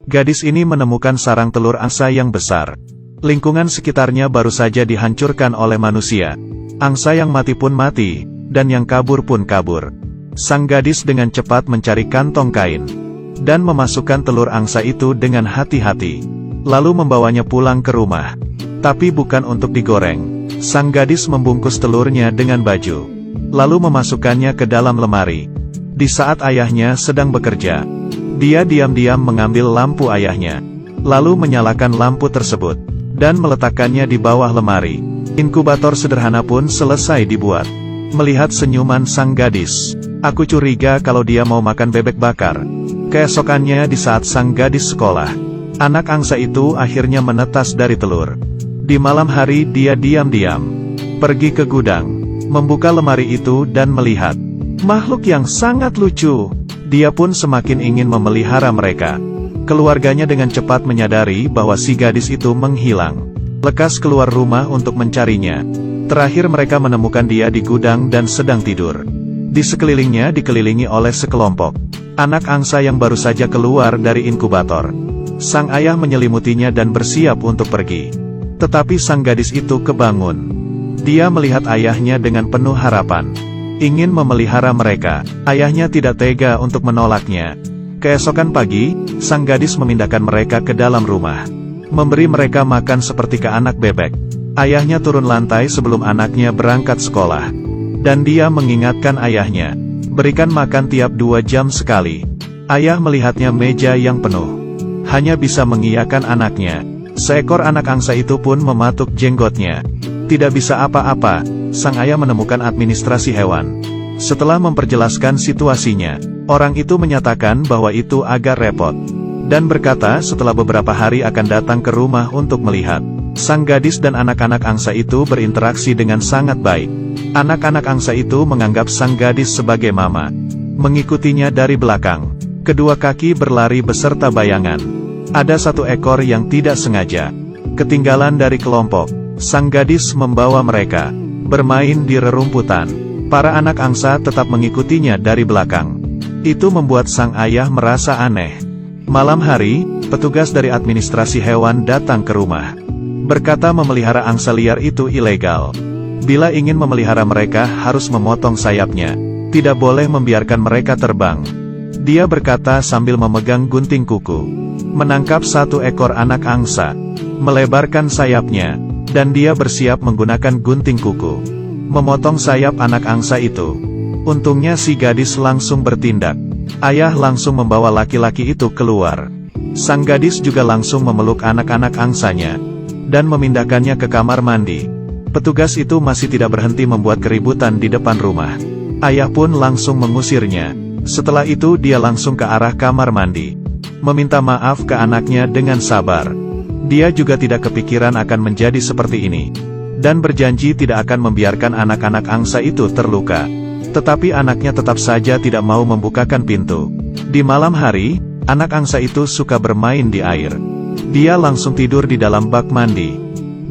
Gadis ini menemukan sarang telur angsa yang besar. Lingkungan sekitarnya baru saja dihancurkan oleh manusia. Angsa yang mati pun mati, dan yang kabur pun kabur. Sang gadis dengan cepat mencari kantong kain, dan memasukkan telur angsa itu dengan hati-hati. Lalu membawanya pulang ke rumah. Tapi bukan untuk digoreng. Sang gadis membungkus telurnya dengan baju, lalu memasukkannya ke dalam lemari. Di saat ayahnya sedang bekerja, dia diam-diam mengambil lampu ayahnya, lalu menyalakan lampu tersebut, dan meletakkannya di bawah lemari. Inkubator sederhana pun selesai dibuat. Melihat senyuman sang gadis, aku curiga kalau dia mau makan bebek bakar. Keesokannya di saat sang gadis sekolah, anak angsa itu akhirnya menetas dari telur. Di malam hari dia diam-diam pergi ke gudang, membuka lemari itu dan melihat makhluk yang sangat lucu. Dia pun semakin ingin memelihara mereka. Keluarganya dengan cepat menyadari bahwa si gadis itu menghilang. Lekas keluar rumah untuk mencarinya. Terakhir mereka menemukan dia di gudang dan sedang tidur. Di sekelilingnya dikelilingi oleh sekelompok anak angsa yang baru saja keluar dari inkubator. Sang ayah menyelimutinya dan bersiap untuk pergi. Tetapi sang gadis itu kebangun. Dia melihat ayahnya dengan penuh harapan, ingin memelihara mereka. Ayahnya tidak tega untuk menolaknya. Keesokan pagi, sang gadis memindahkan mereka ke dalam rumah, memberi mereka makan seperti ke anak bebek. Ayahnya turun lantai sebelum anaknya berangkat sekolah, dan dia mengingatkan ayahnya, berikan makan tiap 2 jam sekali. Ayah melihatnya meja yang penuh, hanya bisa mengiyakan anaknya. Seekor anak angsa itu pun mematuk jenggotnya. Tidak bisa apa-apa, sang ayah menemukan administrasi hewan. Setelah memperjelaskan situasinya, orang itu menyatakan bahwa itu agak repot, dan berkata setelah beberapa hari akan datang ke rumah untuk melihat. Sang gadis dan anak-anak angsa itu berinteraksi dengan sangat baik. Anak-anak angsa itu menganggap sang gadis sebagai mama, mengikutinya dari belakang. Kedua kaki berlari beserta bayangan. Ada 1 ekor yang tidak sengaja ketinggalan dari kelompok. Sang gadis membawa mereka bermain di rerumputan. Para anak angsa tetap mengikutinya dari belakang. Itu membuat sang ayah merasa aneh. Malam hari, petugas dari administrasi hewan datang ke rumah. Berkata memelihara angsa liar itu ilegal. Bila ingin memelihara mereka harus memotong sayapnya. Tidak boleh membiarkan mereka terbang. Dia berkata sambil memegang gunting kuku. Menangkap 1 ekor anak angsa, melebarkan sayapnya, dan dia bersiap menggunakan gunting kuku, memotong sayap anak angsa itu. Untungnya si gadis langsung bertindak. Ayah langsung membawa laki-laki itu keluar. Sang gadis juga langsung memeluk anak-anak angsanya, dan memindahkannya ke kamar mandi. Petugas itu masih tidak berhenti membuat keributan di depan rumah. Ayah pun langsung mengusirnya. Setelah itu dia langsung ke arah kamar mandi, meminta maaf ke anaknya dengan sabar. Dia juga tidak kepikiran akan menjadi seperti ini, dan berjanji tidak akan membiarkan anak-anak angsa itu terluka. Tetapi anaknya tetap saja tidak mau membukakan pintu. Di malam hari, anak angsa itu suka bermain di air. Dia langsung tidur di dalam bak mandi.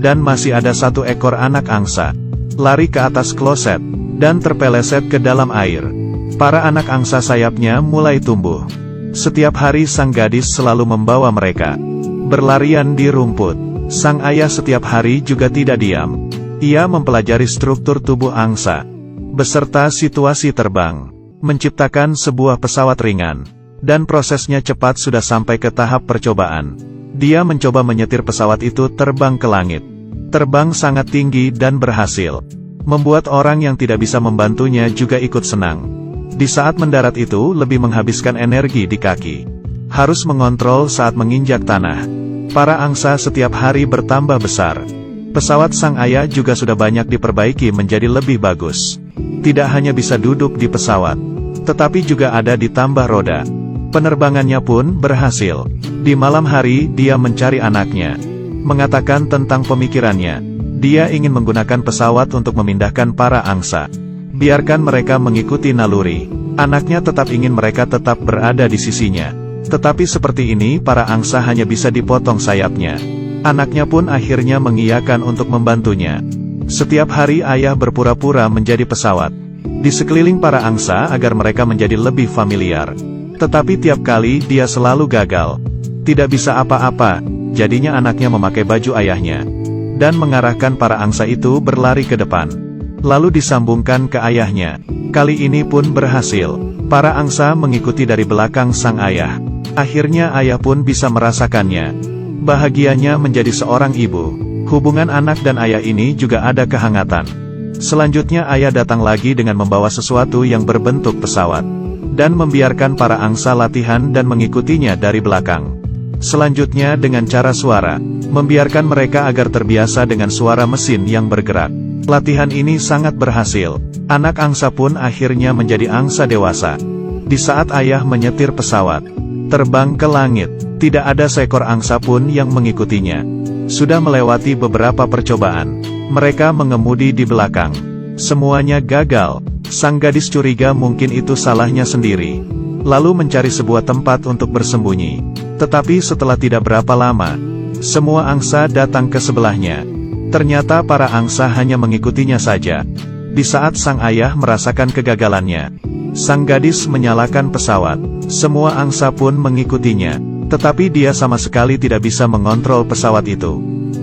Dan masih ada 1 ekor anak angsa lari ke atas kloset, dan terpeleset ke dalam air. Para anak angsa sayapnya mulai tumbuh. Setiap hari sang gadis selalu membawa mereka berlarian di rumput. Sang ayah setiap hari juga tidak diam. Ia mempelajari struktur tubuh angsa, beserta situasi terbang, menciptakan sebuah pesawat ringan. Dan prosesnya cepat sudah sampai ke tahap percobaan. Dia mencoba menyetir pesawat itu terbang ke langit. Terbang sangat tinggi dan berhasil. Membuat orang yang tidak bisa membantunya juga ikut senang. Di saat mendarat itu lebih menghabiskan energi di kaki. Harus mengontrol saat menginjak tanah. Para angsa setiap hari bertambah besar. Pesawat sang ayah juga sudah banyak diperbaiki menjadi lebih bagus. Tidak hanya bisa duduk di pesawat, tetapi juga ada ditambah roda. Penerbangannya pun berhasil. Di malam hari dia mencari anaknya, mengatakan tentang pemikirannya. Dia ingin menggunakan pesawat untuk memindahkan para angsa. Biarkan mereka mengikuti naluri. Anaknya tetap ingin mereka tetap berada di sisinya. Tetapi seperti ini para angsa hanya bisa dipotong sayapnya. Anaknya pun akhirnya mengiyakan untuk membantunya. Setiap hari ayah berpura-pura menjadi pesawat di sekeliling para angsa agar mereka menjadi lebih familiar. Tetapi tiap kali dia selalu gagal. Tidak bisa apa-apa, jadinya anaknya memakai baju ayahnya. Dan mengarahkan para angsa itu berlari ke depan. Lalu disambungkan ke ayahnya. Kali ini pun berhasil. Para angsa mengikuti dari belakang sang ayah. Akhirnya ayah pun bisa merasakannya. Bahagianya menjadi seorang ibu. Hubungan anak dan ayah ini juga ada kehangatan. Selanjutnya ayah datang lagi dengan membawa sesuatu yang berbentuk pesawat. Dan membiarkan para angsa latihan dan mengikutinya dari belakang. Selanjutnya dengan cara suara, membiarkan mereka agar terbiasa dengan suara mesin yang bergerak. Latihan ini sangat berhasil. Anak angsa pun akhirnya menjadi angsa dewasa. Di saat ayah menyetir pesawat, terbang ke langit, tidak ada seekor angsa pun yang mengikutinya. Sudah melewati beberapa percobaan. Mereka mengemudi di belakang. Semuanya gagal. Sang gadis curiga mungkin itu salahnya sendiri. Lalu mencari sebuah tempat untuk bersembunyi. Tetapi setelah tidak berapa lama, semua angsa datang ke sebelahnya. Ternyata para angsa hanya mengikutinya saja. Di saat sang ayah merasakan kegagalannya, sang gadis menyalakan pesawat. Semua angsa pun mengikutinya. Tetapi dia sama sekali tidak bisa mengontrol pesawat itu.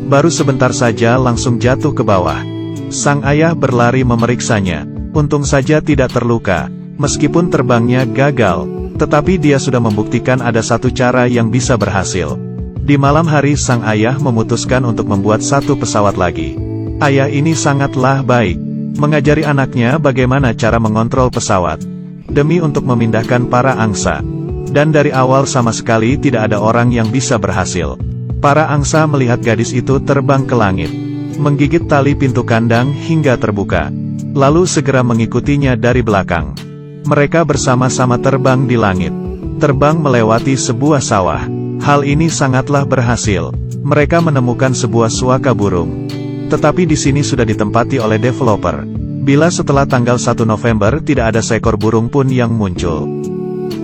Baru sebentar saja langsung jatuh ke bawah. Sang ayah berlari memeriksanya. Untung saja tidak terluka. Meskipun terbangnya gagal, tetapi dia sudah membuktikan ada satu cara yang bisa berhasil. Di malam hari sang ayah memutuskan untuk membuat satu pesawat lagi. Ayah ini sangatlah baik. Mengajari anaknya bagaimana cara mengontrol pesawat. Demi untuk memindahkan para angsa. Dan dari awal sama sekali tidak ada orang yang bisa berhasil. Para angsa melihat gadis itu terbang ke langit. Menggigit tali pintu kandang hingga terbuka. Lalu segera mengikutinya dari belakang. Mereka bersama-sama terbang di langit. Terbang melewati sebuah sawah. Hal ini sangatlah berhasil. Mereka menemukan sebuah suaka burung. Tetapi di sini sudah ditempati oleh developer. Bila setelah tanggal 1 November tidak ada seekor burung pun yang muncul,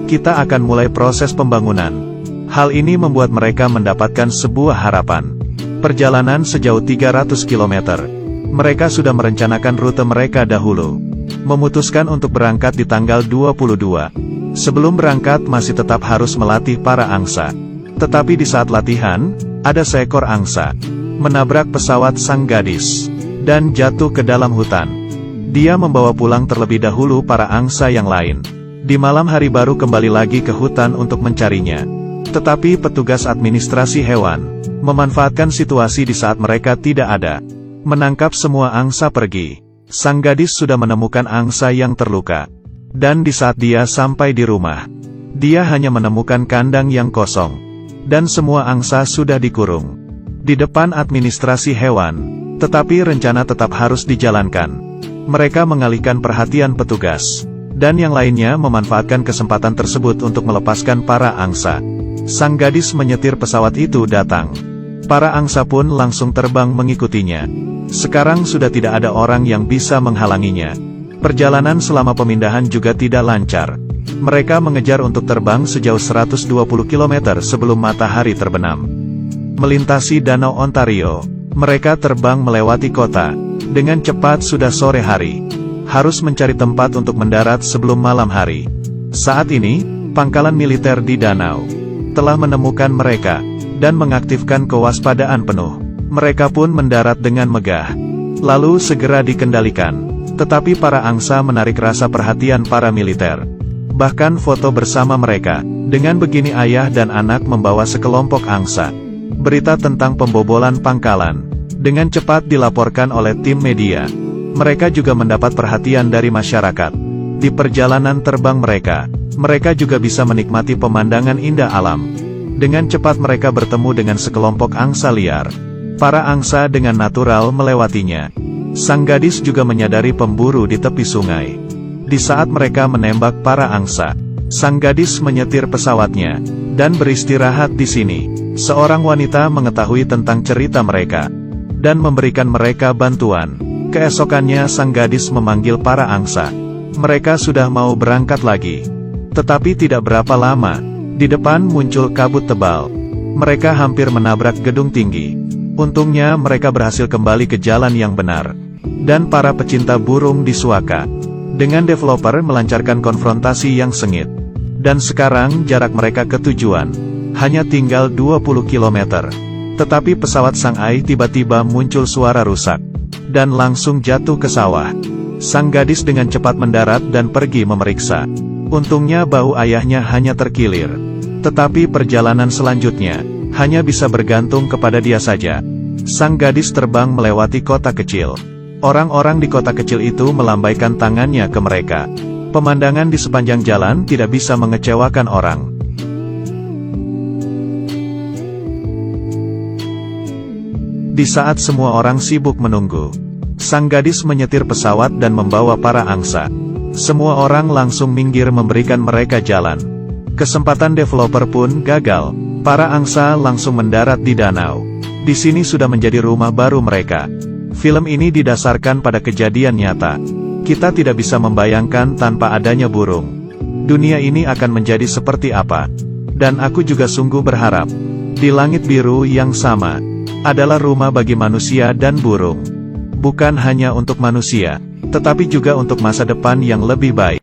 kita akan mulai proses pembangunan. Hal ini membuat mereka mendapatkan sebuah harapan. Perjalanan sejauh 300 km. Mereka sudah merencanakan rute mereka dahulu. Memutuskan untuk berangkat di tanggal 22. Sebelum berangkat masih tetap harus melatih para angsa. Tetapi di saat latihan, ada seekor angsa menabrak pesawat sang gadis dan jatuh ke dalam hutan. Dia membawa pulang terlebih dahulu para angsa yang lain. Di malam hari baru kembali lagi ke hutan untuk mencarinya. Tetapi petugas administrasi hewan memanfaatkan situasi di saat mereka tidak ada. Menangkap semua angsa pergi. Sang gadis sudah menemukan angsa yang terluka. Dan di saat dia sampai di rumah, dia hanya menemukan kandang yang kosong. Dan semua angsa sudah dikurung di depan administrasi hewan. Tetapi rencana tetap harus dijalankan. Mereka mengalihkan perhatian petugas. Dan yang lainnya memanfaatkan kesempatan tersebut untuk melepaskan para angsa. Sang gadis menyetir pesawat itu datang. Para angsa pun langsung terbang mengikutinya. Sekarang sudah tidak ada orang yang bisa menghalanginya. Perjalanan selama pemindahan juga tidak lancar. Mereka mengejar untuk terbang sejauh 120 km sebelum matahari terbenam. Melintasi Danau Ontario, mereka terbang melewati kota. Dengan cepat sudah sore hari. Harus mencari tempat untuk mendarat sebelum malam hari. Saat ini, pangkalan militer di danau telah menemukan mereka dan mengaktifkan kewaspadaan penuh. Mereka pun mendarat dengan megah, lalu segera dikendalikan. Tetapi para angsa menarik rasa perhatian para militer. Bahkan foto bersama mereka. Dengan begini ayah dan anak membawa sekelompok angsa. Berita tentang pembobolan pangkalan dengan cepat dilaporkan oleh tim media. Mereka juga mendapat perhatian dari masyarakat. Di perjalanan terbang mereka juga bisa menikmati pemandangan indah alam. Dengan cepat mereka bertemu dengan sekelompok angsa liar. Para angsa dengan natural melewatinya. Sang gadis juga menyadari pemburu di tepi sungai. Di saat mereka menembak para angsa, sang gadis menyetir pesawatnya dan beristirahat di sini. Seorang wanita mengetahui tentang cerita mereka dan memberikan mereka bantuan. Keesokannya sang gadis memanggil para angsa. Mereka sudah mau berangkat lagi. Tetapi tidak berapa lama, di depan muncul kabut tebal. Mereka hampir menabrak gedung tinggi. Untungnya mereka berhasil kembali ke jalan yang benar. Dan para pecinta burung disuaka. Dengan developer melancarkan konfrontasi yang sengit. Dan sekarang jarak mereka ke tujuan hanya tinggal 20 km. Tetapi pesawat Sang Ai tiba-tiba muncul suara rusak, dan langsung jatuh ke sawah. Sang gadis dengan cepat mendarat dan pergi memeriksa. Untungnya bau ayahnya hanya terkilir. Tetapi perjalanan selanjutnya, hanya bisa bergantung kepada dia saja. Sang gadis terbang melewati kota kecil. Orang-orang di kota kecil itu melambaikan tangannya ke mereka. Pemandangan di sepanjang jalan tidak bisa mengecewakan orang. Di saat semua orang sibuk menunggu, sang gadis menyetir pesawat dan membawa para angsa. Semua orang langsung minggir memberikan mereka jalan. Kesempatan developer pun gagal. Para angsa langsung mendarat di danau. Di sini sudah menjadi rumah baru mereka. Film ini didasarkan pada kejadian nyata. Kita tidak bisa membayangkan tanpa adanya burung. Dunia ini akan menjadi seperti apa. Dan aku juga sungguh berharap, di langit biru yang sama, adalah rumah bagi manusia dan burung. Bukan hanya untuk manusia, tetapi juga untuk masa depan yang lebih baik.